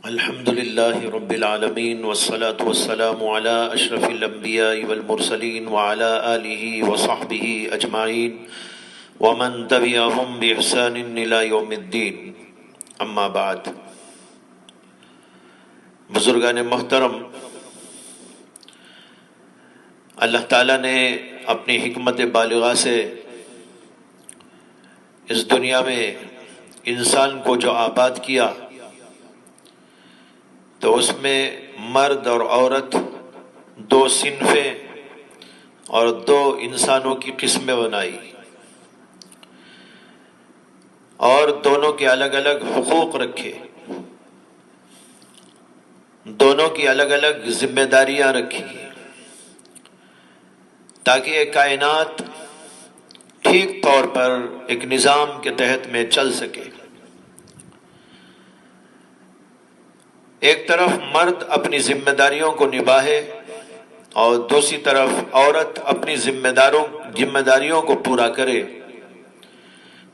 الحمد لله رب العالمين والصلاة والسلام على أشرف الأنبياء والمرسلين وعلى آله وصحبه أجمعين ومن تبعهم بإحسان إلى يوم الدين اما بعد۔ بزرگان محترم، اللہ تعالیٰ نے اپنی حکمت بالغہ سے اس دنیا میں انسان کو جو آباد کیا تو اس میں مرد اور عورت دو صنفیں اور دو انسانوں کی قسمیں بنائی اور دونوں کے الگ الگ حقوق رکھے، دونوں کی الگ الگ ذمہ داریاں رکھی تاکہ یہ کائنات ٹھیک طور پر ایک نظام کے تحت میں چل سکے۔ ایک طرف مرد اپنی ذمہ داریوں کو نبھائے اور دوسری طرف عورت اپنی ذمہ داریوں کو پورا کرے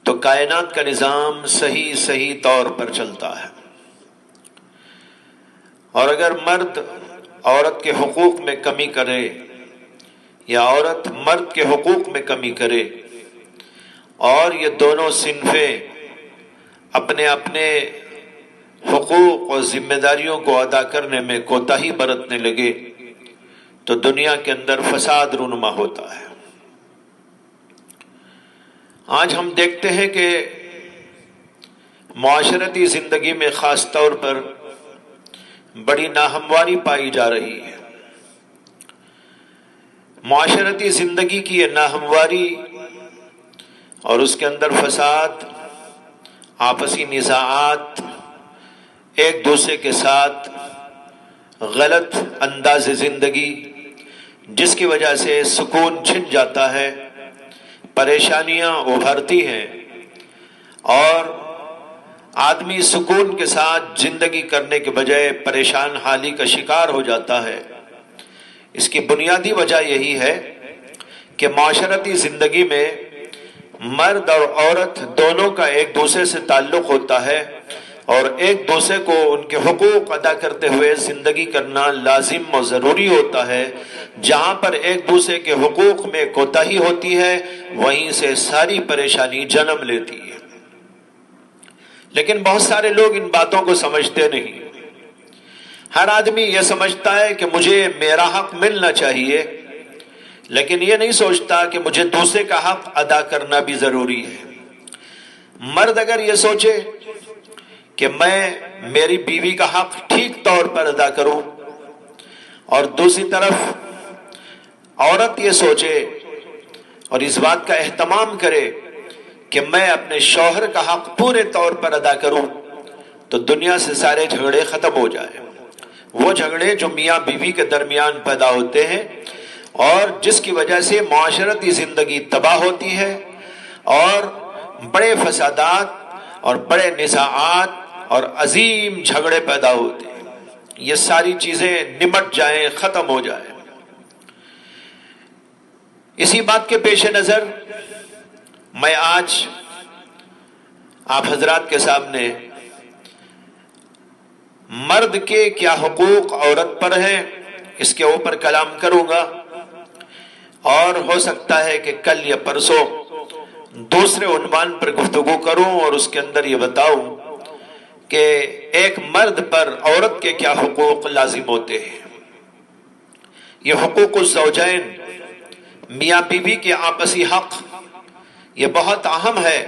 تو کائنات کا نظام صحیح طور پر چلتا ہے۔ اور اگر مرد عورت کے حقوق میں کمی کرے یا عورت مرد کے حقوق میں کمی کرے اور یہ دونوں صنفیں اپنے اپنے حقوق اور ذمہ داریوں کو ادا کرنے میں کوتاہی برتنے لگے تو دنیا کے اندر فساد رونما ہوتا ہے۔ آج ہم دیکھتے ہیں کہ معاشرتی زندگی میں خاص طور پر بڑی ناہمواری پائی جا رہی ہے۔ معاشرتی زندگی کی یہ ناہمواری اور اس کے اندر فساد، آپسی نزاعات، ایک دوسرے کے ساتھ غلط انداز زندگی، جس کی وجہ سے سکون چھن جاتا ہے، پریشانیاں ابھرتی ہیں اور آدمی سکون کے ساتھ زندگی کرنے کے بجائے پریشان حالی کا شکار ہو جاتا ہے۔ اس کی بنیادی وجہ یہی ہے کہ معاشرتی زندگی میں مرد اور عورت دونوں کا ایک دوسرے سے تعلق ہوتا ہے اور ایک دوسرے کو ان کے حقوق ادا کرتے ہوئے زندگی کرنا لازم و ضروری ہوتا ہے۔ جہاں پر ایک دوسرے کے حقوق میں کوتاہی ہوتی ہے وہیں سے ساری پریشانی جنم لیتی ہے۔ لیکن بہت سارے لوگ ان باتوں کو سمجھتے نہیں۔ ہر آدمی یہ سمجھتا ہے کہ مجھے میرا حق ملنا چاہیے، لیکن یہ نہیں سوچتا کہ مجھے دوسرے کا حق ادا کرنا بھی ضروری ہے۔ مرد اگر یہ سوچے کہ میں میری بیوی کا حق ٹھیک طور پر ادا کروں اور دوسری طرف عورت یہ سوچے اور اس بات کا اہتمام کرے کہ میں اپنے شوہر کا حق پورے طور پر ادا کروں تو دنیا سے سارے جھگڑے ختم ہو جائیں۔ وہ جھگڑے جو میاں بیوی کے درمیان پیدا ہوتے ہیں اور جس کی وجہ سے معاشرتی زندگی تباہ ہوتی ہے اور بڑے فسادات اور بڑے نزاعات اور عظیم جھگڑے پیدا ہوتے ہیں، یہ ساری چیزیں نمٹ جائیں، ختم ہو جائیں۔ اسی بات کے پیش نظر میں آج آپ حضرات کے سامنے مرد کے کیا حقوق عورت پر ہیں اس کے اوپر کلام کروں گا، اور ہو سکتا ہے کہ کل یا پرسوں دوسرے عنوان پر گفتگو کروں اور اس کے اندر یہ بتاؤں کہ ایک مرد پر عورت کے کیا حقوق لازم ہوتے ہیں۔ یہ حقوق الزوجین، میاں بیوی کے آپسی حق، یہ بہت اہم ہے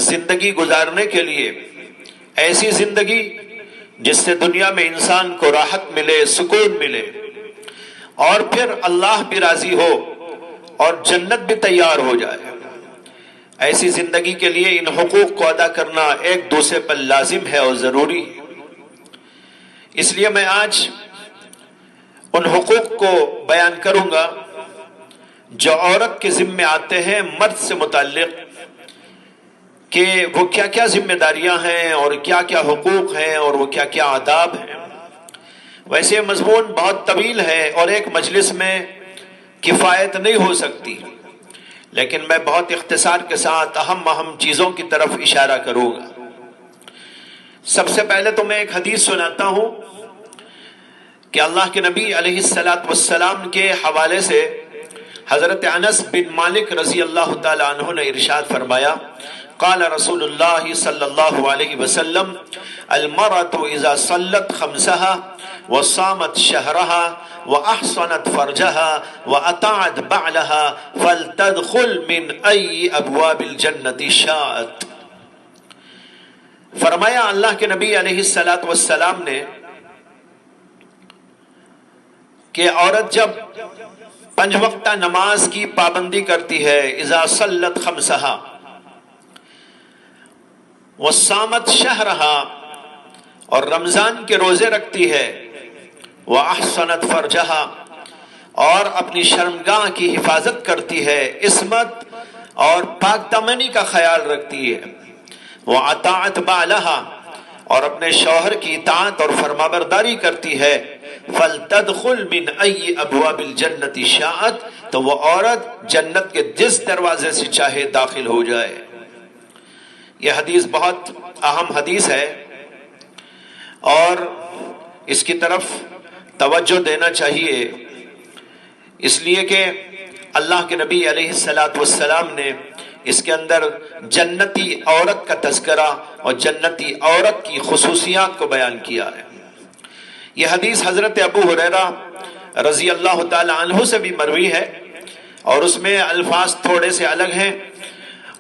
زندگی گزارنے کے لیے، ایسی زندگی جس سے دنیا میں انسان کو راحت ملے، سکون ملے اور پھر اللہ بھی راضی ہو اور جنت بھی تیار ہو جائے۔ ایسی زندگی کے لیے ان حقوق کو ادا کرنا ایک دوسرے پر لازم ہے اور ضروری ہے۔ اس لیے میں آج ان حقوق کو بیان کروں گا جو عورت کے ذمے آتے ہیں مرد سے متعلق، کہ وہ کیا کیا ذمہ داریاں ہیں اور کیا کیا حقوق ہیں اور وہ کیا کیا آداب ہیں۔ ویسے مضمون بہت طویل ہے اور ایک مجلس میں کفایت نہیں ہو سکتی، لیکن میں بہت اختصار کے ساتھ اہم چیزوں کی طرف اشارہ کروں گا۔ سب سے پہلے تو میں ایک حدیث سناتا ہوں کہ اللہ کے نبی علیہ الصلوۃ والسلام کے حوالے سے حضرت انس بن مالک رضی اللہ تعالی عنہ نے ارشاد فرمایا، قال رسول اللہ صلی اللہ علیہ وسلم، المرأة اذا صلت خمسها وصامت شهرها واحصنت فرجها واطاعت بعلها فلتدخل من اي ابواب الجنة شاءت۔ فرمایا اللہ کے نبی علیہ الصلوۃ والسلام نے کہ عورت جب 5 وقتہ نماز کی پابندی کرتی ہے، اذا صلت خمسہا وصامت شہرہا، اور رمضان کے روزے رکھتی ہے، واحصنت فرجہا، اور اپنی شرمگاہ کی حفاظت کرتی ہے، عصمت اور پاک دامنی کا خیال رکھتی ہے، واطاعت بعلہا، اور اپنے شوہر کی اطاعت اور فرمانبرداری کرتی ہے، فلتدخل من ای ابواب الجنت شاءت، تو وہ عورت جنت کے جس دروازے سے چاہے داخل ہو جائے۔ یہ حدیث بہت اہم حدیث ہے اور اس کی طرف توجہ دینا چاہیے، اس لیے کہ اللہ کے نبی علیہ الصلوۃ والسلام نے اس کے اندر جنتی عورت کا تذکرہ اور جنتی عورت کی خصوصیات کو بیان کیا ہے۔ یہ حدیث حضرت ابو ہریرہ رضی اللہ تعالی عنہ سے بھی مروی ہے اور اس میں الفاظ تھوڑے سے الگ ہیں۔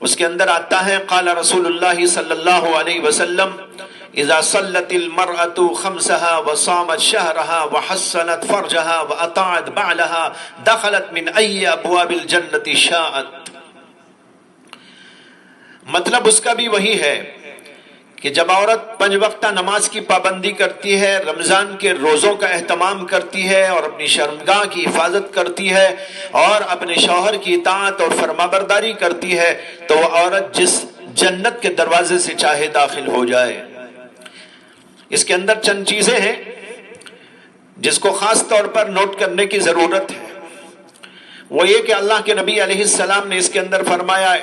اس کے اندر آتا ہے، قال رسول اللہ صلی اللہ علیہ وسلم، اذا صلت المرأة خمسها وصامت شهرها وحصنت فرجها واطاعت بعلها دخلت من اي ابواب الجنة شاءت۔ مطلب اس کا بھی وہی ہے کہ جب عورت 5 وقتہ نماز کی پابندی کرتی ہے، رمضان کے روزوں کا اہتمام کرتی ہے اور اپنی شرمگاہ کی حفاظت کرتی ہے اور اپنے شوہر کی اطاعت اور فرمانبرداری کرتی ہے، تو وہ عورت جس جنت کے دروازے سے چاہے داخل ہو جائے۔ اس کے اندر چند چیزیں ہیں جس کو خاص طور پر نوٹ کرنے کی ضرورت ہے۔ وہ یہ کہ اللہ کے نبی علیہ السلام نے اس کے اندر فرمایا،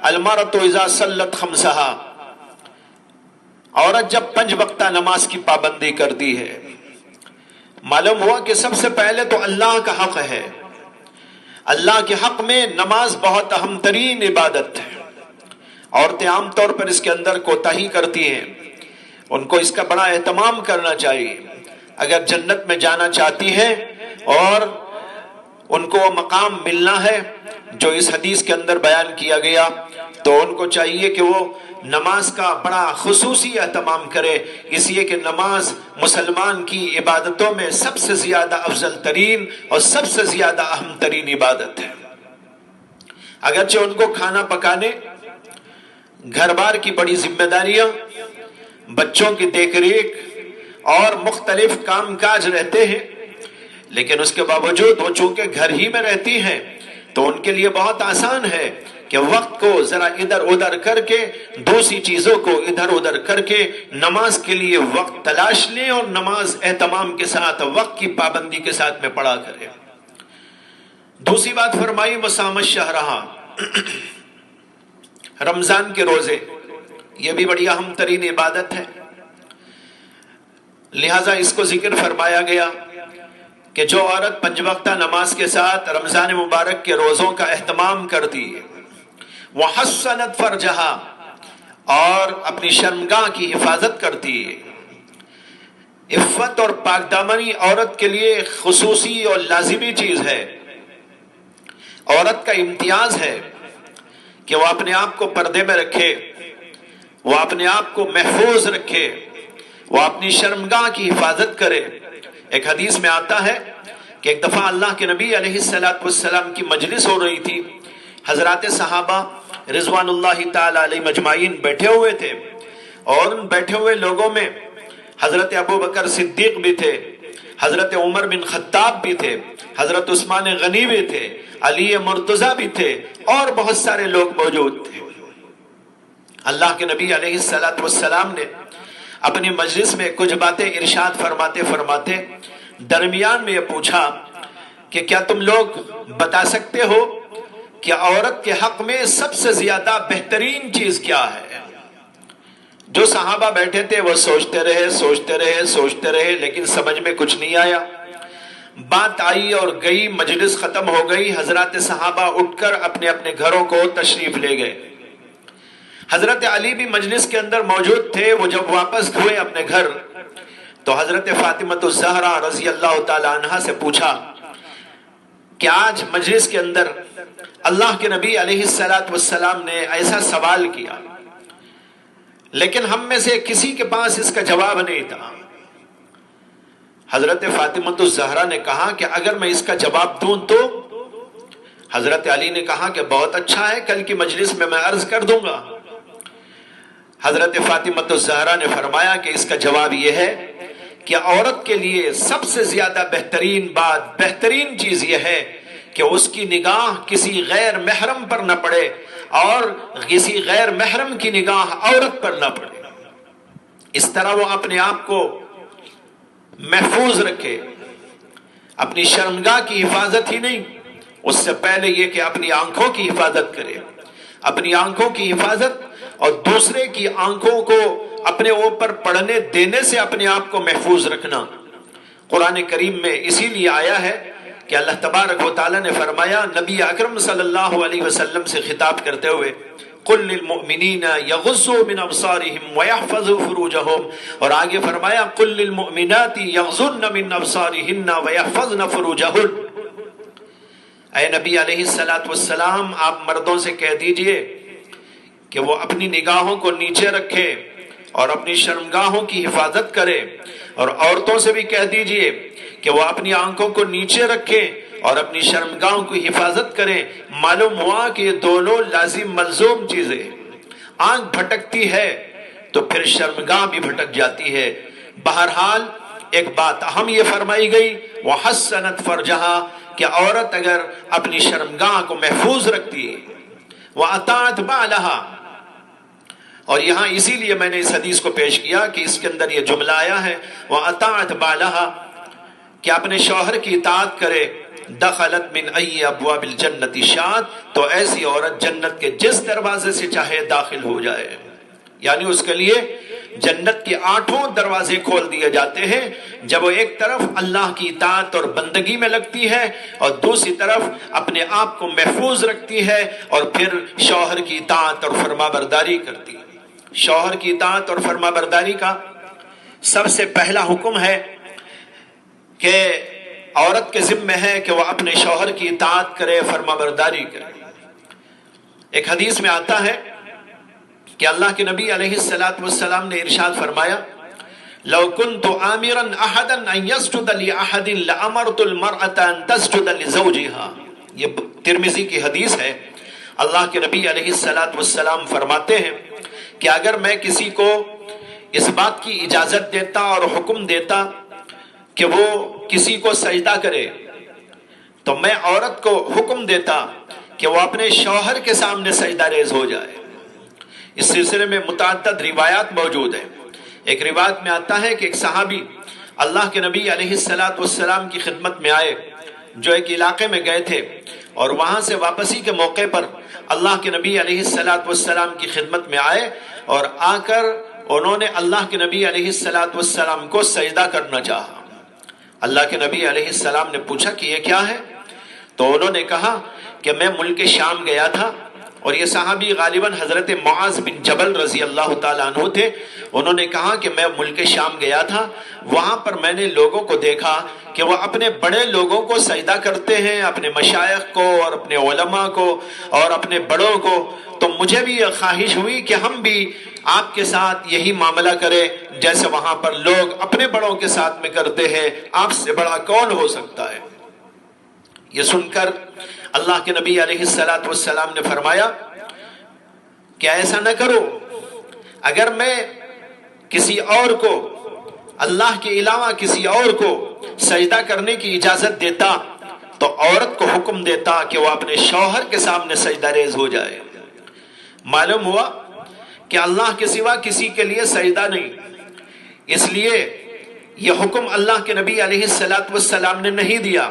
المرأة اذا صلت خمسہا، عورت جب 5 وقتہ نماز کی پابندی کرتی ہے، معلوم ہوا کہ سب سے پہلے تو اللہ کا حق ہے۔ اللہ کے حق میں نماز بہت اہم ترین عبادت ہے۔ عورتیں عام طور پر اس کے اندر کوتاہی کرتی ہیں، ان کو اس کا بڑا اہتمام کرنا چاہیے۔ اگر جنت میں جانا چاہتی ہیں اور ان کو وہ مقام ملنا ہے جو اس حدیث کے اندر بیان کیا گیا، تو ان کو چاہیے کہ وہ نماز کا بڑا خصوصی اہتمام کرے، اس لیے کہ نماز مسلمان کی عبادتوں میں سب سے زیادہ افضل ترین اور سب سے زیادہ اہم ترین عبادت ہے۔ اگرچہ ان کو کھانا پکانے، گھر بار کی بڑی ذمہ داریاں، بچوں کی دیکھ ریکھ اور مختلف کام کاج رہتے ہیں، لیکن اس کے باوجود وہ چونکہ گھر ہی میں رہتی ہیں تو ان کے لیے بہت آسان ہے کہ وقت کو ذرا ادھر ادھر کر کے، دوسری چیزوں کو ادھر ادھر کر کے نماز کے لیے وقت تلاش لیں اور نماز اہتمام کے ساتھ، وقت کی پابندی کے ساتھ میں پڑھا کریں۔ دوسری بات فرمائی، وصامت شہرہا، رمضان کے روزے، یہ بھی بڑی اہم ترین عبادت ہے، لہٰذا اس کو ذکر فرمایا گیا کہ جو عورت 5 وقتہ نماز کے ساتھ رمضان مبارک کے روزوں کا اہتمام کرتی ہے، وحصنت فرجہا، اور اپنی شرمگاہ کی حفاظت کرتی ہے۔ عفت اور پاک دامنی عورت کے لیے خصوصی اور لازمی چیز ہے۔ عورت کا امتیاز ہے کہ وہ اپنے آپ کو پردے میں رکھے، وہ اپنے آپ کو محفوظ رکھے، وہ اپنی شرمگاہ کی حفاظت کرے۔ ایک حدیث میں آتا ہے کہ ایک دفعہ اللہ کے نبی علیہ الصلوۃ والسلام کی مجلس ہو رہی تھی، حضرات صحابہ رضوان اللہ تعالی علیہ مجمعین بیٹھے ہوئے تھے، اور ان بیٹھے ہوئے لوگوں میں حضرت ابو بکر صدیق بھی تھے، حضرت عمر بن خطاب بھی تھے، حضرت عثمان غنی بھی تھے، علی مرتضیٰ بھی تھے، اور بہت سارے لوگ موجود تھے۔ اللہ کے نبی علیہ الصلوۃ والسلام نے اپنی مجلس میں کچھ باتیں ارشاد فرماتے فرماتے درمیان میں یہ پوچھا کہ کیا تم لوگ بتا سکتے ہو کہ عورت کے حق میں سب سے زیادہ بہترین چیز کیا ہے؟ جو صحابہ بیٹھے تھے وہ سوچتے رہے لیکن سمجھ میں کچھ نہیں آیا. بات آئی اور گئی، مجلس ختم ہو گئی، حضرات صحابہ اٹھ کر اپنے اپنے گھروں کو تشریف لے گئے. حضرت علی بھی مجلس کے اندر موجود تھے. وہ جب واپس ہوئے اپنے گھر تو حضرت فاطمۃ الزہرا رضی اللہ تعالی عنہا سے پوچھا کہ آج مجلس کے اندر اللہ کے نبی علیہ السلام نے ایسا سوال کیا لیکن ہم میں سے کسی کے پاس اس کا جواب نہیں تھا. حضرت فاطمۃ الزہرا نے کہا کہ اگر میں اس کا جواب دوں تو؟ حضرت علی نے کہا کہ بہت اچھا ہے، کل کی مجلس میں عرض کر دوں گا. حضرت فاطمۃ الزہرا نے فرمایا کہ اس کا جواب یہ ہے کہ عورت کے لیے سب سے زیادہ بہترین چیز یہ ہے کہ اس کی نگاہ کسی غیر محرم پر نہ پڑے اور کسی غیر محرم کی نگاہ عورت پر نہ پڑے. اس طرح وہ اپنے آپ کو محفوظ رکھے. اپنی شرمگاہ کی حفاظت ہی نہیں، اس سے پہلے یہ کہ اپنی آنکھوں کی حفاظت کرے. اپنی آنکھوں کی حفاظت اور دوسرے کی آنکھوں کو اپنے اوپر پڑنے دینے سے اپنے آپ کو محفوظ رکھنا. قرآن کریم میں اسی لیے آیا ہے کہ اللہ تبارک و تعالیٰ نے فرمایا نبی اکرم صلی اللہ علیہ وسلم سے خطاب کرتے ہوئے قل للمؤمنین یغضوا من ابصارهم ويحفظوا فروجهم، اور آگے فرمایا قل للمؤمنات یغضن من ابصارهن ويحفظن فروجهن. اے نبی علیہ السلام آپ مردوں سے کہہ دیجئے کہ وہ اپنی نگاہوں کو نیچے رکھے اور اپنی شرمگاہوں کی حفاظت کرے، اور عورتوں سے بھی کہہ دیجئے کہ وہ اپنی آنکھوں کو نیچے رکھیں اور اپنی شرمگاہوں کی حفاظت کریں. معلوم ہوا کہ یہ دونوں لازم ملزوم چیزیں. آنکھ بھٹکتی ہے تو پھر شرمگاہ بھی بھٹک جاتی ہے. بہرحال ایک بات اہم یہ فرمائی گئی وَحَسَّنَتْ فَرْجَهَا، کہ عورت اگر اپنی شرمگاہ کو محفوظ رکھتی ہے وَأَطَاعَتْ بَعْلَهَا، اور یہاں اسی لیے میں نے اس حدیث کو پیش کیا کہ اس کے اندر یہ جملہ آیا ہے وَأَطَاعَتْ بَعْلَهَا، کہ اپنے شوہر کی اطاعت کرے. دخلت من ای ابواب الجنت شاءت، تو ایسی عورت جنت کے جس دروازے سے چاہے داخل ہو جائے. یعنی اس کے لیے جنت کے 8 دروازے کھول دیے جاتے ہیں جب وہ ایک طرف اللہ کی اطاعت اور بندگی میں لگتی ہے اور دوسری طرف اپنے آپ کو محفوظ رکھتی ہے اور پھر شوہر کی اطاعت اور فرمانبرداری کرتی ہے. شوہر کی اطاعت اور فرمانبرداری کا سب سے پہلا حکم ہے کہ عورت کے ذمہ ہے کہ وہ اپنے شوہر کی اطاعت کرے، فرمانبرداری کرے. ایک حدیث میں آتا ہے کہ اللہ کے نبی علیہ السلام نے ارشاد فرمایا لو كنت آمرا احدا ان يسجد لاحد لامرت المرأة ان تسجد لزوجها. یہ ترمذی کی حدیث ہے. اللہ کے نبی علیہ السلام فرماتے ہیں کہ اگر میں کسی کو اس بات کی اجازت دیتا اور حکم دیتا کہ وہ کسی کو سجدہ کرے تو میں عورت کو حکم دیتا کہ وہ اپنے شوہر کے سامنے سجدہ ریز ہو جائے. اس سلسلے میں متعدد روایات موجود ہیں. ایک روایت میں آتا ہے کہ ایک صحابی اللہ کے نبی علیہ السلام کی خدمت میں آئے جو ایک علاقے میں گئے تھے اور وہاں سے واپسی کے موقع پر اللہ کے نبی علیہ السلام کی خدمت میں آئے اور آ کر انہوں نے اللہ کے نبی علیہ السلام کو سجدہ کرنا چاہا. اللہ کے نبی علیہ السلام نے پوچھا کہ یہ کیا ہے؟ تو انہوں نے کہا کہ میں ملک شام گیا تھا، اور یہ صحابی غالباً حضرت معاذ بن جبل رضی اللہ تعالیٰ عنہ تھے. انہوں نے کہا کہ میں ملک شام گیا تھا، وہاں پر میں نے لوگوں کو دیکھا کہ وہ اپنے بڑے لوگوں کو سجدہ کرتے ہیں، اپنے مشائخ کو اور اپنے علماء کو اور اپنے بڑوں کو. تو مجھے بھی یہ خواہش ہوئی کہ ہم بھی آپ کے ساتھ یہی معاملہ کریں جیسے وہاں پر لوگ اپنے بڑوں کے ساتھ میں کرتے ہیں. آپ سے بڑا کون ہو سکتا ہے؟ یہ سن کر اللہ کے نبی علیہ السلام نے فرمایا کہ ایسا نہ کرو. اگر میں کسی اور کو اللہ کے علاوہ کسی اور کو سجدہ کرنے کی اجازت دیتا تو عورت کو حکم دیتا کہ وہ اپنے شوہر کے سامنے سجدہ ریز ہو جائے. معلوم ہوا کہ اللہ کے سوا کسی کے لیے سجدہ نہیں. اس لیے یہ حکم اللہ کے نبی علیہ السلام نے نہیں دیا.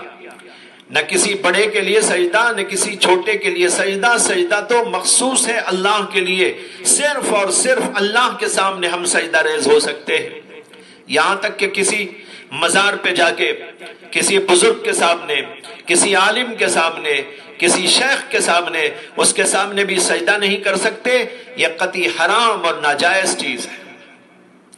نہ کسی بڑے کے لیے سجدہ، نہ کسی چھوٹے کے لیے سجدہ. سجدہ تو مخصوص ہے اللہ کے لیے، صرف اور صرف اللہ کے سامنے ہم سجدہ ریز ہو سکتے ہیں. یہاں تک کہ کسی مزار پہ جا کے کسی بزرگ کے سامنے، کسی عالم کے سامنے، کسی شیخ کے سامنے، اس کے سامنے بھی سجدہ نہیں کر سکتے. یہ قطعی حرام اور ناجائز چیز ہے.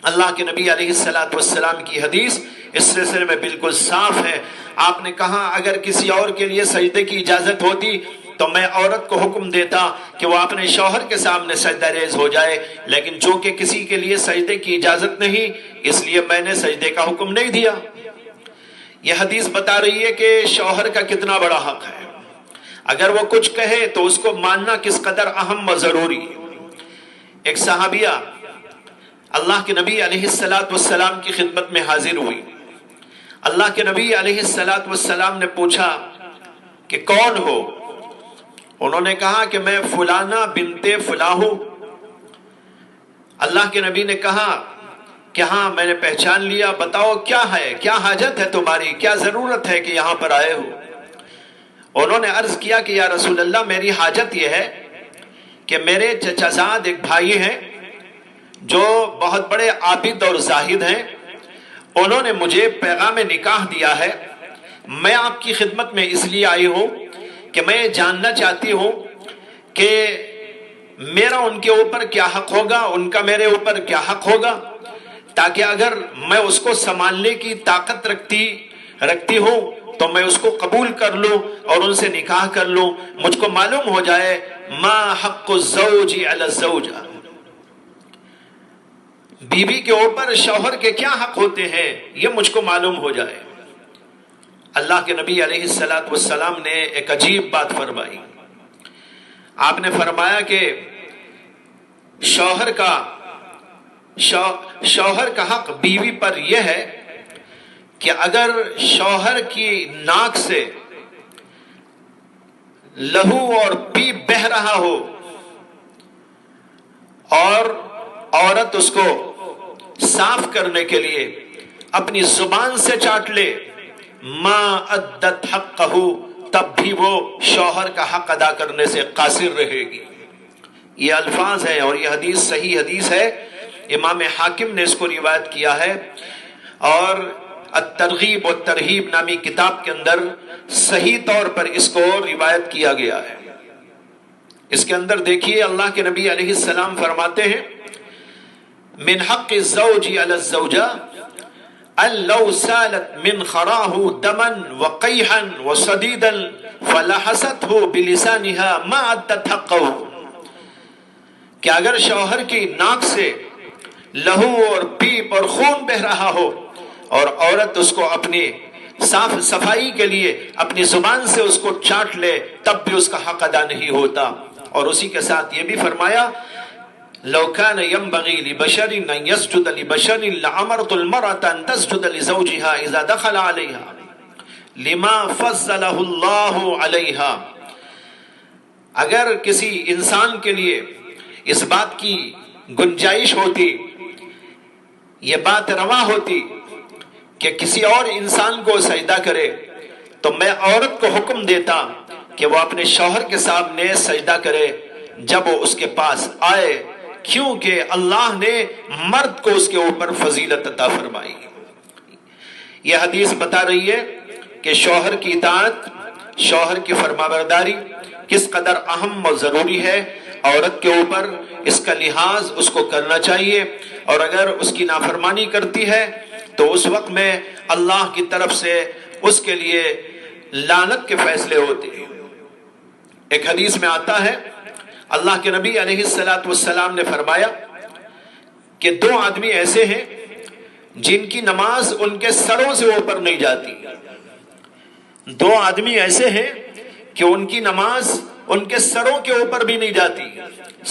اللہ کے نبی علیہ السلام کی حدیث اس سلسلے میں بالکل صاف ہے. آپ نے کہا اگر کسی اور کے لیے سجدے کی اجازت ہوتی تو میں عورت کو حکم دیتا کہ وہ اپنے شوہر کے سامنے سجدہ ریز ہو جائے، لیکن چونکہ کسی کے لیے سجدے کی اجازت نہیں، اس لیے میں نے سجدے کا حکم نہیں دیا. یہ حدیث بتا رہی ہے کہ شوہر کا کتنا بڑا حق ہے. اگر وہ کچھ کہے تو اس کو ماننا کس قدر اہم و ضروری ہے. ایک صحابیہ اللہ کے نبی علیہ السلام کی خدمت میں حاضر ہوئی. اللہ کے نبی علیہ السلام نے پوچھا کہ کون ہو؟ انہوں نے کہا کہ میں فلانہ بنت فلاں ہوں. اللہ کے نبی نے کہا کہ ہاں میں نے پہچان لیا، بتاؤ کیا ہے، کیا حاجت ہے تمہاری، کیا ضرورت ہے کہ یہاں پر آئے ہو؟ انہوں نے عرض کیا کہ یا رسول اللہ میری حاجت یہ ہے کہ میرے چچا زاد ایک بھائی ہیں جو بہت بڑے عابد اور زاہد ہیں، انہوں نے مجھے پیغام نکاح دیا ہے. میں آپ کی خدمت میں اس لیے آئی ہوں کہ میں جاننا چاہتی ہوں کہ میرا ان کے اوپر کیا حق ہوگا، ان کا میرے اوپر کیا حق ہوگا، تاکہ اگر میں اس کو سنبھالنے کی طاقت رکھتی ہوں تو میں اس کو قبول کر لوں اور ان سے نکاح کر لوں. مجھ کو معلوم ہو جائے ما حق الزوج علی الزوجہ، بیوی کے اوپر شوہر کے کیا حق ہوتے ہیں، یہ مجھ کو معلوم ہو جائے. اللہ کے نبی علیہ السلام نے ایک عجیب بات فرمائی. آپ نے فرمایا کہ شوہر کا حق بیوی پر یہ ہے کہ اگر شوہر کی ناک سے لہو اور پیپ بہہ رہا ہو اور عورت اس کو صاف کرنے کے لیے اپنی زبان سے چاٹ لے، ما ادت حقہ، تب بھی وہ شوہر کا حق ادا کرنے سے قاصر رہے گی. یہ الفاظ ہیں اور یہ حدیث صحیح حدیث ہے. امام حاکم نے اس کو روایت کیا ہے اور الترغیب و ترہیب نامی کتاب کے اندر صحیح طور پر اس کو روایت کیا گیا ہے. اس کے اندر دیکھیے اللہ کے نبی علیہ السلام فرماتے ہیں من حق الزوج علی الزوجہ ان لو سالت من خراہ دما وقیحا وصدیدا فلحسته بلسانها ما ادت حقہ، کہ اگر شوہر کی ناک سے لہو اور پیپ اور خون بہ رہا ہو اور عورت اس کو اپنی صفائی کے لیے اپنی زبان سے اس کو چاٹ لے تب بھی اس کا حق ادا نہیں ہوتا. اور اسی کے ساتھ یہ بھی فرمایا لو كان ينبغي لبشر ان يسجد لبشر لامرت المرأة ان تسجد لزوجها اذا دخل عليها لما فضله الله عليها. اگر کسی انسان کے لیے اس بات کی گنجائش ہوتی، یہ بات روا ہوتی کہ کسی اور انسان کو سجدہ کرے تو میں عورت کو حکم دیتا کہ وہ اپنے شوہر کے سامنے سجدہ کرے جب وہ اس کے پاس آئے، کیونکہ اللہ نے مرد کو اس کے اوپر فضیلت عطا فرمائی. یہ حدیث بتا رہی ہے کہ شوہر کی اطاعت، شوہر کی فرمانبرداری کس قدر اہم و ضروری ہے. عورت کے اوپر اس کا لحاظ اس کو کرنا چاہیے، اور اگر اس کی نافرمانی کرتی ہے تو اس وقت میں اللہ کی طرف سے اس کے لیے لعنت کے فیصلے ہوتے ہیں. ایک حدیث میں آتا ہے اللہ کے نبی علیہ السلام نے فرمایا کہ دو آدمی ایسے ہیں جن کی نماز ان کے سروں سے اوپر نہیں جاتی. دو آدمی ایسے ہیں کہ ان کی نماز ان کے سروں کے اوپر بھی نہیں جاتی.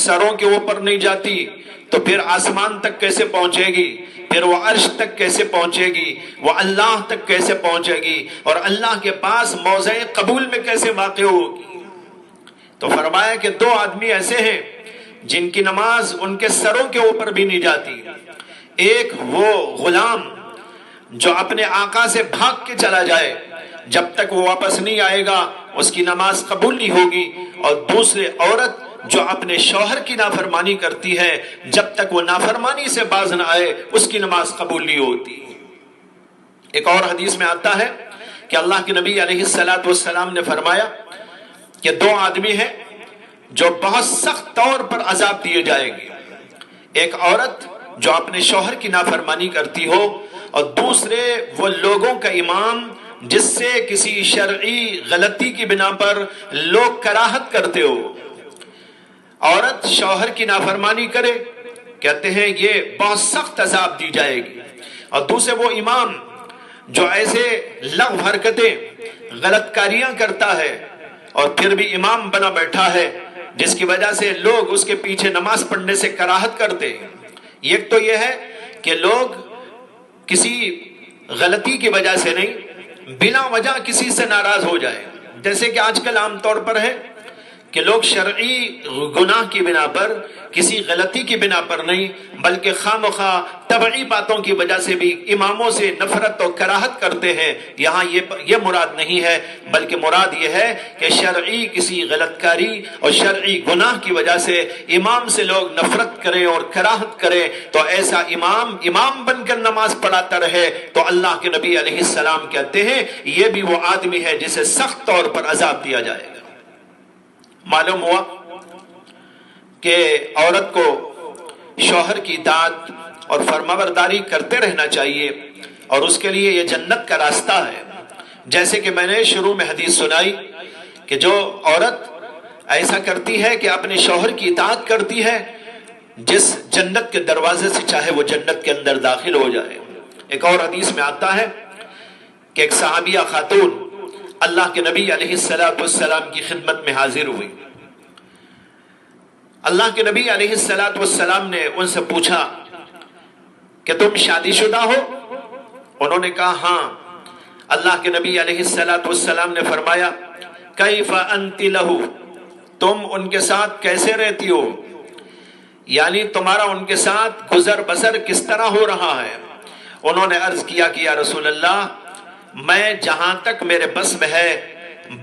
سروں کے اوپر نہیں جاتی تو پھر آسمان تک کیسے پہنچے گی، پھر وہ عرش تک کیسے پہنچے گی، وہ اللہ تک کیسے پہنچے گی، اور اللہ کے پاس موضع قبول میں کیسے واقع ہوگی. تو فرمایا کہ دو آدمی ایسے ہیں جن کی نماز ان کے سروں کے اوپر بھی نہیں جاتی. ایک وہ غلام جو اپنے آقا سے بھاگ کے چلا جائے، جب تک وہ واپس نہیں آئے گا اس کی نماز قبول نہیں ہوگی، اور دوسری عورت جو اپنے شوہر کی نافرمانی کرتی ہے جب تک وہ نافرمانی سے باز نہ آئے اس کی نماز قبول نہیں ہوتی۔ ایک اور حدیث میں آتا ہے کہ اللہ کے نبی علیہ السلام نے فرمایا کہ دو آدمی ہیں جو بہت سخت طور پر عذاب دیے جائیں گے، ایک عورت جو اپنے شوہر کی نافرمانی کرتی ہو، اور دوسرے وہ لوگوں کا امام جس سے کسی شرعی غلطی کی بنا پر لوگ کراہت کرتے ہو۔ عورت شوہر کی نافرمانی کرے، کہتے ہیں یہ بہت سخت عذاب دی جائے گی، اور دوسرے وہ امام جو ایسے لغو حرکتیں غلط کاریاں کرتا ہے اور پھر بھی امام بنا بیٹھا ہے جس کی وجہ سے لوگ اس کے پیچھے نماز پڑھنے سے کراہت کرتے ہیں۔ ایک تو یہ ہے کہ لوگ کسی غلطی کی وجہ سے نہیں، بلا وجہ کسی سے ناراض ہو جائے، جیسے کہ آج کل عام طور پر ہے کہ لوگ شرعی گناہ کی بنا پر، کسی غلطی کی بنا پر نہیں بلکہ خواہ طبعی باتوں کی وجہ سے بھی اماموں سے نفرت و کراہت کرتے ہیں۔ یہاں یہ مراد نہیں ہے، بلکہ مراد یہ ہے کہ شرعی کسی غلط کاری اور شرعی گناہ کی وجہ سے امام سے لوگ نفرت کریں اور کراہت کریں تو ایسا امام بن کر نماز پڑھاتا رہے تو اللہ کے نبی علیہ السلام کہتے ہیں یہ بھی وہ آدمی ہے جسے سخت طور پر عذاب دیا جائے گا۔ معلوم ہوا کہ عورت کو شوہر کی اطاعت اور فرمانبرداری کرتے رہنا چاہیے، اور اس کے لیے یہ جنت کا راستہ ہے۔ جیسے کہ میں نے شروع میں حدیث سنائی کہ جو عورت ایسا کرتی ہے کہ اپنے شوہر کی اطاعت کرتی ہے، جس جنت کے دروازے سے چاہے وہ جنت کے اندر داخل ہو جائے۔ ایک اور حدیث میں آتا ہے کہ ایک صحابیہ خاتون اللہ کے نبی علیہ السلام کی خدمت میں حاضر ہوئی۔ اللہ کے نبی علیہ السلام نے ان سے پوچھا کہ تم شادی شدہ ہو؟ انہوں نے کہا ہاں۔ اللہ کے نبی علیہ السلام نے فرمایا کیف انت لہ، تم ان کے ساتھ کیسے رہتی ہو، یعنی تمہارا ان کے ساتھ گزر بسر کس طرح ہو رہا ہے؟ انہوں نے عرض کیا کہ یا رسول اللہ، میں جہاں تک میرے بس میں ہے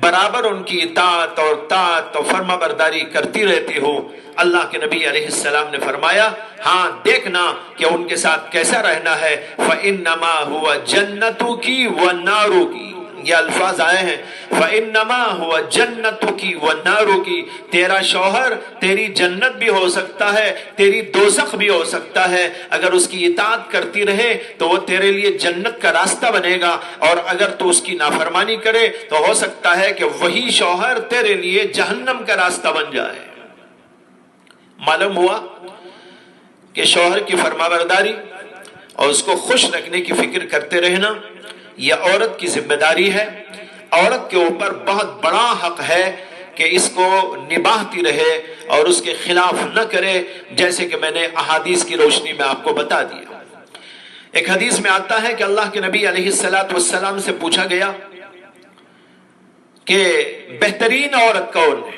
برابر ان کی اطاعت اور طاعت اور فرما برداری کرتی رہتی ہوں۔ اللہ کے نبی علیہ السلام نے فرمایا ہاں دیکھنا کہ ان کے ساتھ کیسا رہنا ہے، فَإِنَّمَا هُوَ جَنَّتُكِ وَالنَّارُكِ، یہ الفاظ آئے ہیں فَإِنَّمَا هُوَ جَنَّتُكِ وَالنَّارُكِ، تیرا شوہر تیری جنت بھی ہو سکتا ہے، تیری دوزخ بھی ہو سکتا ہے، اگر اس کی اطاعت کرتی رہے تو وہ تیرے لیے جنت کا راستہ بنے گا، اور اگر تو اس کی نافرمانی کرے تو ہو سکتا ہے کہ وہی شوہر تیرے لیے جہنم کا راستہ بن جائے۔ معلوم ہوا کہ شوہر کی فرمانبرداری اور اس کو خوش رکھنے کی فکر کرتے رہنا یہ عورت کی ذمہ داری ہے۔ عورت کے اوپر بہت بڑا حق ہے کہ اس کو نبھاتی رہے اور اس کے خلاف نہ کرے، جیسے کہ میں نے احادیث کی روشنی میں آپ کو بتا دیا۔ ایک حدیث میں آتا ہے کہ اللہ کے نبی علیہ السلام سے پوچھا گیا کہ بہترین عورت کون ہے؟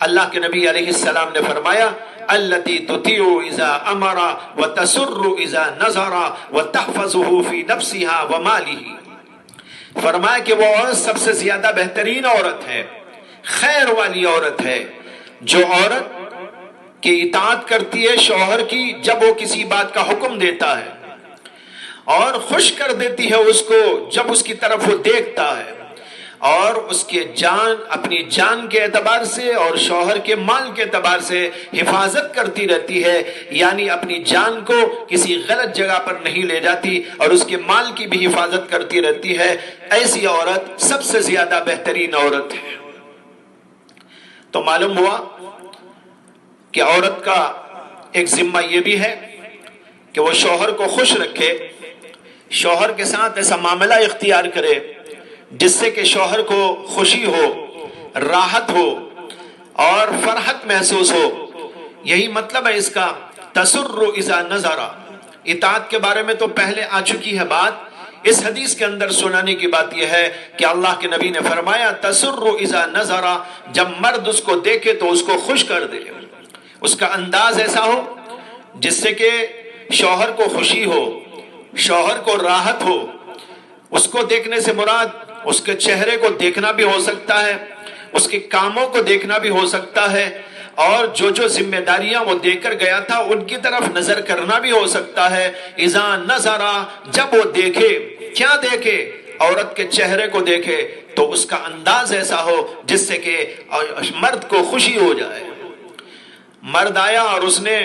اللہ کے نبی علیہ السلام نے فرمایا التی تطیع اذا امر وتسر اذا نظر وتحفظه في نفسها وماله، فرمایا کہ وہ عورت سب سے زیادہ بہترین عورت ہے، خیر والی عورت ہے، جو عورت کی اطاعت کرتی ہے شوہر کی جب وہ کسی بات کا حکم دیتا ہے، اور خوش کر دیتی ہے اس کو جب اس کی طرف وہ دیکھتا ہے، اور اس کے اپنی جان کے اعتبار سے اور شوہر کے مال کے اعتبار سے حفاظت کرتی رہتی ہے، یعنی اپنی جان کو کسی غلط جگہ پر نہیں لے جاتی اور اس کے مال کی بھی حفاظت کرتی رہتی ہے، ایسی عورت سب سے زیادہ بہترین عورت ہے۔ تو معلوم ہوا کہ عورت کا ایک ذمہ یہ بھی ہے کہ وہ شوہر کو خوش رکھے، شوہر کے ساتھ ایسا معاملہ اختیار کرے جس سے کہ شوہر کو خوشی ہو، راحت ہو اور فرحت محسوس ہو۔ یہی مطلب ہے اس کا تسر اذا نظر۔ اطاعت کے بارے میں تو پہلے آ چکی ہے بات، اس حدیث کے اندر سنانے کی بات یہ ہے کہ اللہ کے نبی نے فرمایا تسر اذا نظر، جب مرد اس کو دیکھے تو اس کو خوش کر دے، اس کا انداز ایسا ہو جس سے کہ شوہر کو خوشی ہو، شوہر کو راحت ہو۔ اس کو دیکھنے سے مراد اس کے چہرے کو دیکھنا بھی ہو سکتا ہے، اس کے کاموں کو دیکھنا بھی ہو سکتا ہے، اور جو ذمہ داریاں وہ دے کر گیا تھا ان کی طرف نظر کرنا بھی ہو سکتا ہے۔ اذا نظر، جب وہ دیکھے، کیا دیکھے؟ عورت کے چہرے کو دیکھے تو اس کا انداز ایسا ہو جس سے کہ مرد کو خوشی ہو جائے۔ مرد آیا اور اس نے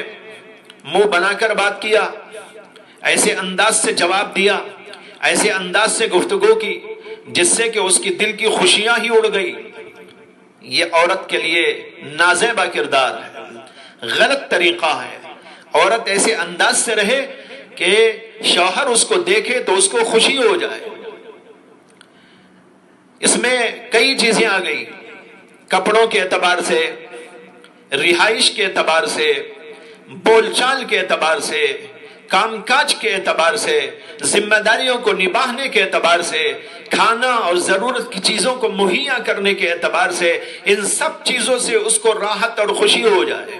منہ بنا کر بات کیا، ایسے انداز سے جواب دیا، ایسے انداز سے گفتگو کی جس سے کہ اس کی دل کی خوشیاں ہی اڑ گئی، یہ عورت کے لیے نازیبا کردار ہے، غلط طریقہ ہے۔ عورت ایسے انداز سے رہے کہ شوہر اس کو دیکھے تو اس کو خوشی ہو جائے۔ اس میں کئی چیزیں آ گئی، کپڑوں کے اعتبار سے، رہائش کے اعتبار سے، بول چال کے اعتبار سے، کام کاج کے اعتبار سے، ذمہ داریوں کو نبھانے کے اعتبار سے، کھانا اور ضرورت کی چیزوں کو مہیا کرنے کے اعتبار سے، ان سب چیزوں سے اس کو راحت اور خوشی ہو جائے۔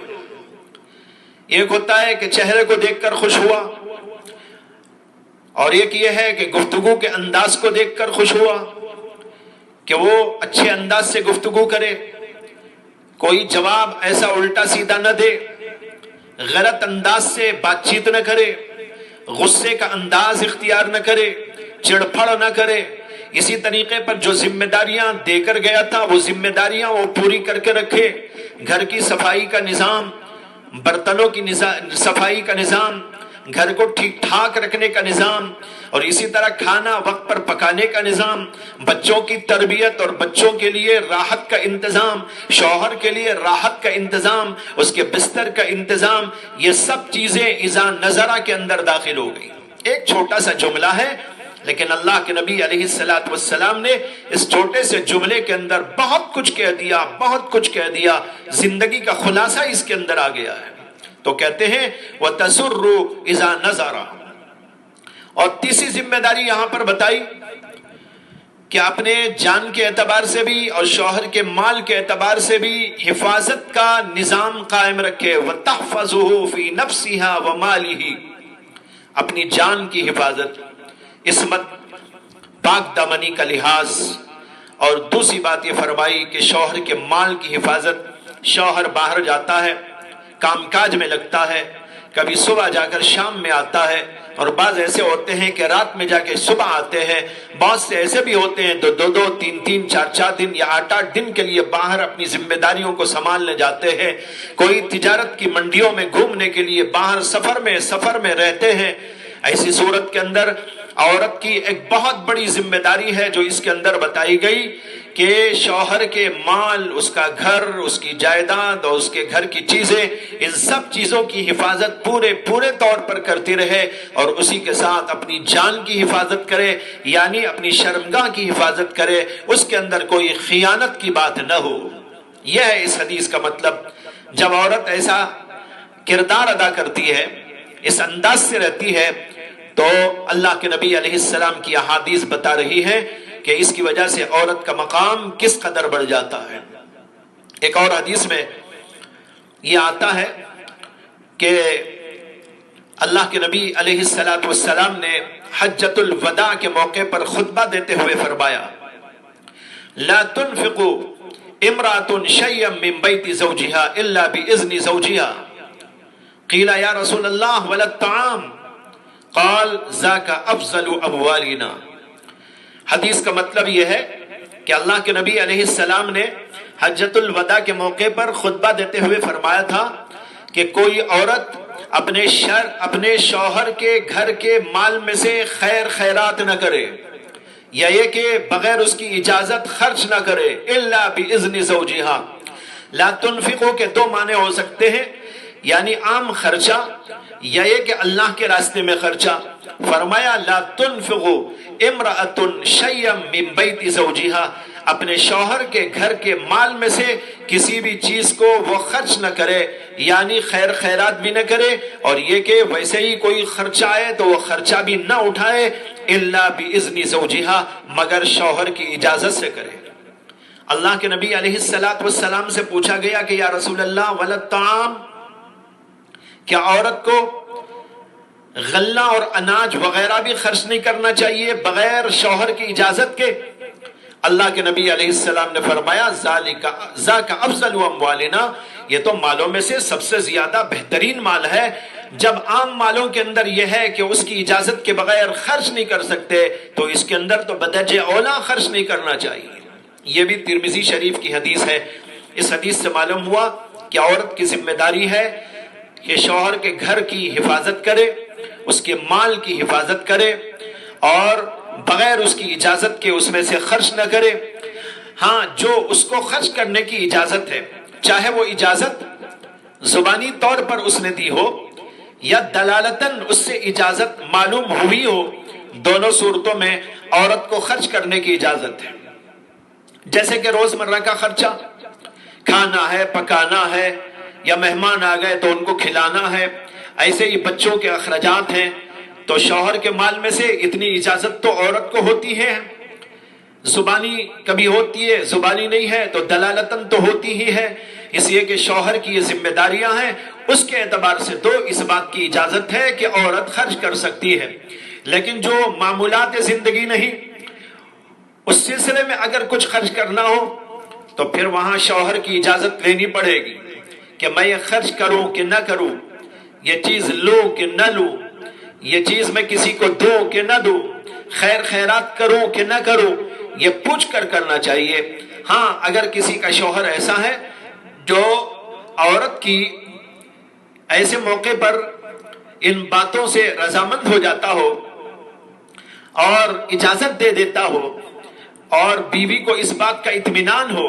ایک ہوتا ہے کہ چہرے کو دیکھ کر خوش ہوا، اور ایک یہ ہے کہ گفتگو کے انداز کو دیکھ کر خوش ہوا کہ وہ اچھے انداز سے گفتگو کرے، کوئی جواب ایسا الٹا سیدھا نہ دے، غلط انداز سے بات چیت نہ کرے، غصے کا انداز اختیار نہ کرے، چڑپڑ نہ کرے۔ اسی طریقے پر جو ذمہ داریاں دے کر گیا تھا وہ ذمہ داریاں وہ پوری کر کے رکھے، گھر کی صفائی کا نظام، برتنوں کی صفائی کا نظام، گھر کو ٹھیک ٹھاک رکھنے کا نظام، اور اسی طرح کھانا وقت پر پکانے کا نظام، بچوں کی تربیت اور بچوں کے لیے راحت کا انتظام، شوہر کے لیے راحت کا انتظام، اس کے بستر کا انتظام، یہ سب چیزیں اذا نظرہ کے اندر داخل ہو گئی۔ ایک چھوٹا سا جملہ ہے، لیکن اللہ کے نبی علیہ السلام نے اس چھوٹے سے جملے کے اندر بہت کچھ کہہ دیا، بہت کچھ کہہ دیا، زندگی کا خلاصہ اس کے اندر آ گیا ہے۔ تو کہتے ہیں وَتَسُرُّ إِذَا نَظَرَ۔ اور تیسری ذمہ داری یہاں پر بتائی کہ اپنے جان کے اعتبار سے بھی اور شوہر کے مال کے اعتبار سے بھی حفاظت کا نظام قائم رکھے۔ وَتَحْفَظُهُ فِي نَفْسِهَا وَمَالِهِ، اپنی جان کی حفاظت، عصمت، پاک دامنی کا لحاظ، اور دوسری بات یہ فرمائی کہ شوہر کے مال کی حفاظت۔ شوہر باہر جاتا ہے، کام کاج میں لگتا ہے، کبھی صبح جا کر شام میں آتا ہے، اور بعض ایسے ہوتے ہیں کہ رات میں جا کے صبح آتے ہیں، بہت سے ایسے بھی ہوتے ہیں دو تین چار دن یا 8 دن کے لیے باہر اپنی ذمہ داریوں کو سنبھالنے جاتے ہیں، کوئی تجارت کی منڈیوں میں گھومنے کے لیے باہر سفر میں رہتے ہیں۔ ایسی صورت کے اندر عورت کی ایک بہت بڑی ذمہ داری ہے جو اس کے اندر بتائی گئی کہ شوہر کے مال، اس کا گھر، اس کی جائیداد اور اس کے گھر کی چیزیں، ان سب چیزوں کی حفاظت پورے طور پر کرتی رہے، اور اسی کے ساتھ اپنی جان کی حفاظت کرے، یعنی اپنی شرمگاہ کی حفاظت کرے، اس کے اندر کوئی خیانت کی بات نہ ہو۔ یہ ہے اس حدیث کا مطلب۔ جب عورت ایسا کردار ادا کرتی ہے، اس انداز سے رہتی ہے، تو اللہ کے نبی علیہ السلام کی احادیث بتا رہی ہے کہ اس کی وجہ سے عورت کا مقام کس قدر بڑھ جاتا ہے۔ ایک اور حدیث میں یہ آتا ہے کہ اللہ کے نبی علیہ السلام نے حجۃ الوداع کے موقع پر خطبہ دیتے ہوئے فرمایا، لا تنفق امرأة شيئا من بيت زوجها الا بإذن زوجها قيل يا رسول الله ولا الطعام قال ذاك افضل اموالنا۔ حدیث کا مطلب یہ ہے کہ اللہ کے نبی علیہ السلام نے حجۃ الوداع کے موقع پر خطبہ دیتے ہوئے فرمایا تھا کہ کوئی عورت اپنے شوہر کے گھر کے مال میں سے خیرات نہ کرے، یا یہ کہ بغیر اس کی اجازت خرچ نہ کرے، الا باذن زوجها۔ لا تنفقو کے 2 معنی ہو سکتے ہیں، یعنی عام خرچہ یا یہ کہ اللہ کے راستے میں خرچہ۔ فرمایا لا تنفقو امرأة شیئا من بیت زوجها، اپنے شوہر کے گھر کے مال میں سے کسی بھی چیز کو وہ خرچ نہ کرے، یعنی خیرات بھی نہ کرے، اور یہ کہ ویسے ہی کوئی خرچہ آئے تو وہ خرچہ بھی نہ اٹھائے، الا باذن زوجها، مگر شوہر کی اجازت سے کرے۔ اللہ کے نبی علیہ السلام سے پوچھا گیا کہ یا رسول اللہ ولا الطعام، کیا عورت کو غلہ اور اناج وغیرہ بھی خرچ نہیں کرنا چاہیے بغیر شوہر کی اجازت کے؟ اللہ کے نبی علیہ السلام نے فرمایا ذاک افضل اموالنا، یہ تو مالوں میں سے سب سے زیادہ بہترین مال ہے۔ جب عام مالوں کے اندر یہ ہے کہ اس کی اجازت کے بغیر خرچ نہیں کر سکتے، تو اس کے اندر تو بدرجہ اولا خرچ نہیں کرنا چاہیے۔ یہ بھی ترمذی شریف کی حدیث ہے۔ اس حدیث سے معلوم ہوا کہ عورت کی ذمہ داری ہے کہ شوہر کے گھر کی حفاظت کرے، اس کے مال کی حفاظت کرے، اور بغیر اس کی اجازت کے اس میں سے خرچ نہ کرے۔ ہاں، جو اس کو خرچ کرنے کی اجازت ہے، چاہے وہ اجازت زبانی طور پر اس نے دی ہو یا دلالتاً اس سے اجازت معلوم ہوئی ہو، دونوں صورتوں میں عورت کو خرچ کرنے کی اجازت ہے۔ جیسے کہ روزمرہ کا خرچہ، کھانا ہے، پکانا ہے، یا مہمان آ گئے تو ان کو کھلانا ہے، ایسے ہی بچوں کے اخراجات ہیں، تو شوہر کے مال میں سے اتنی اجازت تو عورت کو ہوتی ہے۔ زبانی کبھی ہوتی ہے، زبانی نہیں ہے تو دلالتاً تو ہوتی ہی ہے۔ اس لیے کہ شوہر کی یہ ذمہ داریاں ہیں، اس کے اعتبار سے تو اس بات کی اجازت ہے کہ عورت خرچ کر سکتی ہے۔ لیکن جو معمولات زندگی نہیں، اس سلسلے میں اگر کچھ خرچ کرنا ہو تو پھر وہاں شوہر کی اجازت لینی پڑے گی کہ میں یہ خرچ کروں کہ نہ کروں، یہ چیز لوں کہ نہ لوں، یہ چیز میں کسی کو دوں کہ نہ دوں، خیر خیرات کروں کہ نہ کروں، یہ پوچھ کر کرنا چاہیے۔ ہاں، اگر کسی کا شوہر ایسا ہے جو عورت کی ایسے موقع پر ان باتوں سے رضامند ہو جاتا ہو اور اجازت دے دیتا ہو، اور بیوی کو اس بات کا اطمینان ہو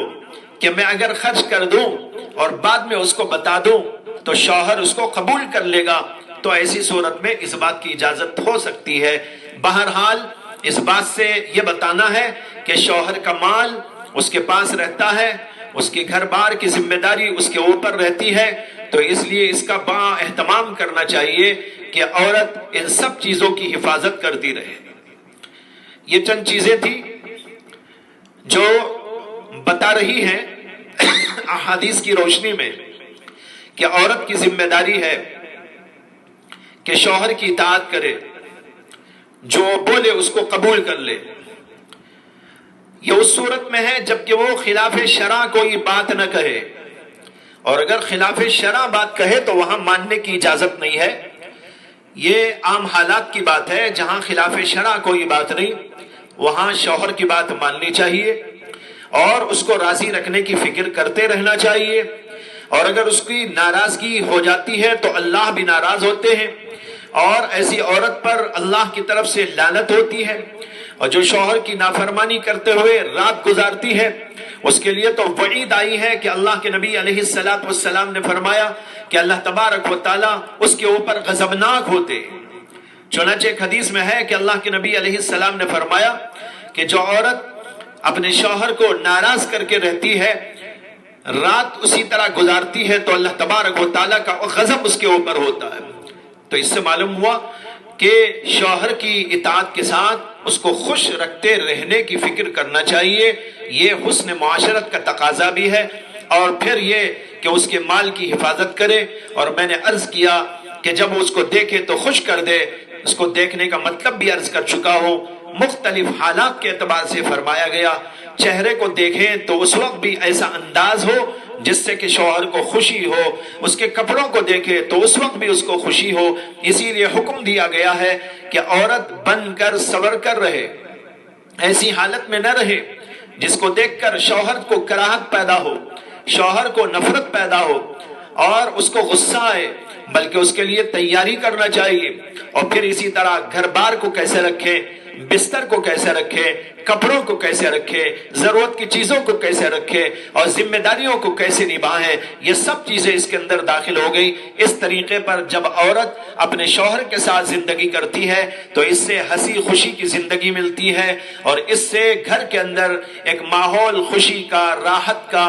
کہ میں اگر خرچ کر دوں اور بعد میں اس کو بتا دوں تو شوہر اس کو قبول کر لے گا، تو ایسی صورت میں اس بات کی اجازت ہو سکتی ہے۔ بہرحال اس بات سے یہ بتانا ہے کہ شوہر کا مال اس کے پاس رہتا ہے، اس کے گھر بار کی ذمہ داری اس کے اوپر رہتی ہے، تو اس لیے اس کا با اہتمام کرنا چاہیے کہ عورت ان سب چیزوں کی حفاظت کرتی رہے۔ یہ چند چیزیں تھی جو بتا رہی ہیں احادیث کی روشنی میں کہ عورت کی ذمہ داری ہے کہ شوہر کی اطاعت کرے، جو بولے اس کو قبول کر لے۔ یہ اس صورت میں ہے جبکہ وہ خلاف شرع کوئی بات نہ کہے، اور اگر خلاف شرع بات کہے تو وہاں ماننے کی اجازت نہیں ہے۔ یہ عام حالات کی بات ہے، جہاں خلاف شرع کوئی بات نہیں، وہاں شوہر کی بات ماننی چاہیے اور اس کو راضی رکھنے کی فکر کرتے رہنا چاہیے، اور اگر اس کی ناراضگی ہو جاتی ہے تو اللہ بھی ناراض ہوتے ہیں، اور ایسی عورت پر اللہ کی طرف سے لعنت ہوتی ہے۔ اور جو شوہر کی نافرمانی کرتے ہوئے رات گزارتی ہے، اس کے لیے تو وعید آئی ہے کہ اللہ کے نبی علیہ السلام نے فرمایا کہ اللہ تبارک و تعالیٰ اس کے اوپر غضبناک ہوتے۔ چنانچہ ایک حدیث میں ہے کہ اللہ کے نبی علیہ السلام نے فرمایا کہ جو عورت اپنے شوہر کو ناراض کر کے رہتی ہے، رات اسی طرح گزارتی ہے، تو اللہ تبارک و تعالیٰ کا غضب اس کے اوپر ہوتا ہے۔ تو اس سے معلوم ہوا کہ شوہر کی اطاعت کے ساتھ اس کو خوش رکھتے رہنے کی فکر کرنا چاہیے۔ یہ حسن معاشرت کا تقاضا بھی ہے، اور پھر یہ کہ اس کے مال کی حفاظت کرے۔ اور میں نے عرض کیا کہ جب اس کو دیکھے تو خوش کر دے، اس کو دیکھنے کا مطلب بھی عرض کر چکا ہوں، مختلف حالات کے اعتبار سے فرمایا گیا۔ چہرے کو دیکھیں تو اس وقت بھی ایسا انداز ہو جس سے کہ شوہر کو خوشی ہو، اس کے کپڑوں کو دیکھے تو اس وقت بھی اس کو خوشی ہو۔ اسی لیے حکم دیا گیا ہے کہ عورت بن کر صبر کر رہے، ایسی حالت میں نہ رہے جس کو دیکھ کر شوہر کو کراہت پیدا ہو، شوہر کو نفرت پیدا ہو اور اس کو غصہ آئے، بلکہ اس کے لیے تیاری کرنا چاہیے۔ اور پھر اسی طرح گھر بار کو کیسے رکھے، بستر کو کیسے رکھے، کپڑوں کو کیسے رکھے، ضرورت کی چیزوں کو کیسے رکھے، اور ذمہ داریوں کو کیسے نبھائیں، یہ سب چیزیں اس کے اندر داخل ہو گئی۔ اس طریقے پر جب عورت اپنے شوہر کے ساتھ زندگی کرتی ہے تو اس سے ہنسی خوشی کی زندگی ملتی ہے، اور اس سے گھر کے اندر ایک ماحول خوشی کا، راحت کا،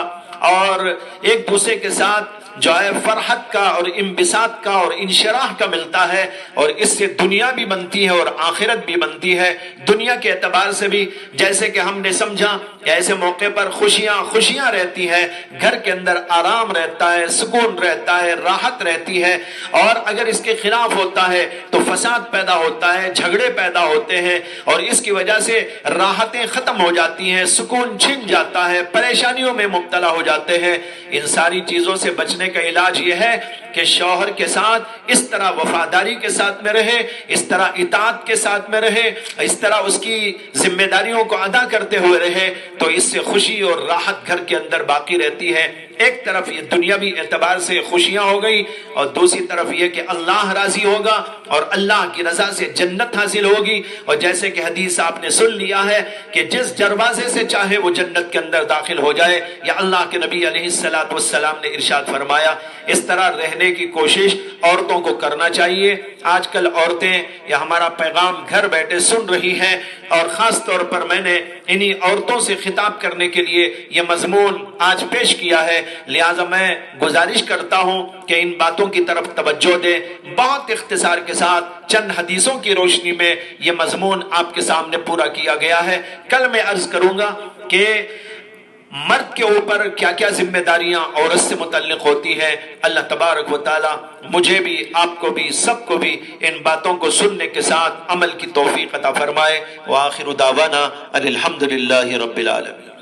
اور ایک دوسرے کے ساتھ جو ہے فرحت کا اور انبساط کا اور انشراح کا ملتا ہے، اور اس سے دنیا بھی بنتی ہے اور آخرت بھی بنتی ہے۔ دنیا کے اعتبار سے بھی جیسے کہ ہم نے سمجھا کہ ایسے موقع پر خوشیاں رہتی ہے، گھر کے اندر آرام رہتا ہے، سکون رہتا ہے، راحت رہتی ہے، اور اگر اس کے خلاف ہوتا ہے تو فساد پیدا ہوتا ہے، جھگڑے پیدا ہوتے ہیں، اور اس کی وجہ سے راحتیں ختم ہو جاتی ہیں، سکون چھن جاتا ہے، پریشانیوں میں مبتلا ہو جاتے ہیں۔ ان ساری چیزوں سے بچنے کا علاج یہ ہے کہ شوہر کے ساتھ اس طرح وفاداری کے ساتھ میں رہے، اس طرح اطاعت کے ساتھ میں رہے، اس طرح اس کی ذمہ داریوں کو ادا کرتے ہوئے رہے، تو اس سے خوشی اور راحت گھر کے اندر باقی رہتی ہے۔ ایک طرف یہ دنیاوی اعتبار سے خوشیاں ہو گئی، اور دوسری طرف یہ کہ اللہ راضی ہوگا اور اللہ کی رضا سے جنت حاصل ہوگی۔ اور جیسے کہ حدیث آپ نے سن لیا ہے کہ جس دروازے سے چاہے وہ جنت کے اندر داخل ہو جائے، یا اللہ کے نبی علیہ السلام نے ارشاد فرمایا۔ اس طرح رہنے کی کوشش عورتوں کو کرنا چاہیے۔ آج کل عورتیں یہ ہمارا پیغام گھر بیٹھے سن رہی ہیں، اور خاص طور پر میں نے انہی عورتوں سے خطاب کرنے کے لیے یہ مضمون آج پیش کیا ہے، لہٰذا میں گزارش کرتا ہوں کہ ان باتوں کی طرف توجہ دیں۔ بہت اختصار کے ساتھ چند حدیثوں کی روشنی میں یہ مضمون آپ کے سامنے پورا کیا گیا ہے۔ کل میں عرض کروں گا کہ مرد کے اوپر کیا کیا ذمہ داریاں عورت سے متعلق ہوتی ہیں۔ اللہ تبارک و تعالی مجھے بھی، آپ کو بھی، سب کو بھی ان باتوں کو سننے کے ساتھ عمل کی توفیق عطا فرمائے۔ وآخر دعوانا ان الحمد للہ رب العالمین۔